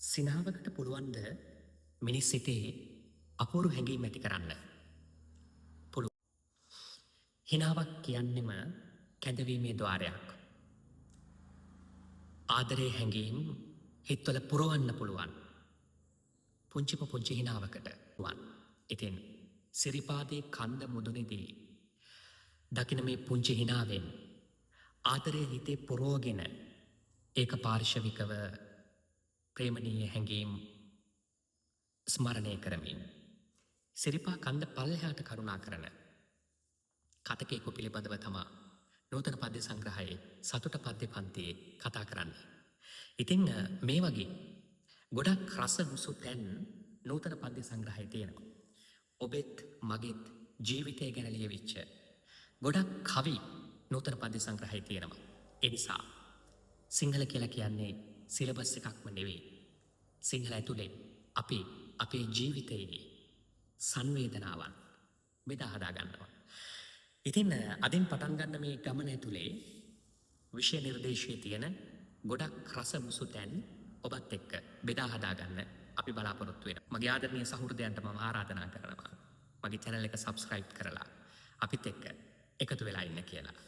සිනාවකට පුළුවන්ද මිනිස් සිතේ අපූරු හැඟීම් ඇති කරන්න. පුළුවන්. හිනාවක් කියන්නෙම කැඳවීමේ ద్వාරයක්. ආදරේ හැඟීම් හිත්වල පුරවන්න පුළුවන්. පුංචිම පුංචි හිනාවකට වන්. ඉතින් සිරිපාදේ කන්ද මුදුනේදී දකින මේ පුංචි හිනාවෙන් ආදරේ හිතේ පුරෝගෙන ඒක පාර්ශවිකව ප්‍රේමණීය හැඟීම් ස්මරණය කරමින් සිරිපා කන්ද පල්ලෙහාට කරුණා කරන කතකයෙකු පිළිබඳව තමා නූතන පද්‍ය සංග්‍රහයේ සතුට පද්‍ය පන්තියේ කතා කරන්නේ. ඉතින් මේ වගේ ගොඩක් රස මුසු තැන් නූතන පද්‍ය සංග්‍රහයේ තියෙනවා. ඔබෙත් මගෙත් ජීවිතය ගැන ලියවිච්ච ගොඩක් කවි නූතන පද්‍ය සංග්‍රහයේ තියෙනවා. ඒ නිසා සිංහල කියලා කියන්නේ සිලබස් එකක්ම නෙවෙයි. සිංහල ඇතුලේ අපි අපේ ජීවිතයේ සංවේදනාවන් බෙදා හදා ගන්නවා. ඉතින් අදින් පටන් ගන්න මේ ගමන ඇතුලේ විෂය නිර්දේශයේ තියෙන ගොඩක් රස මුසු තැන් ඔබත් එක්ක බෙදා හදා ගන්න අපි බලාපොරොත්තු වෙනවා. මගේ ආදරණීය සහෘදයන්ට මම ආරාධනා කරනවා මගේ channel එක subscribe කරලා අපිත් එක්ක එකතු වෙලා ඉන්න කියලා.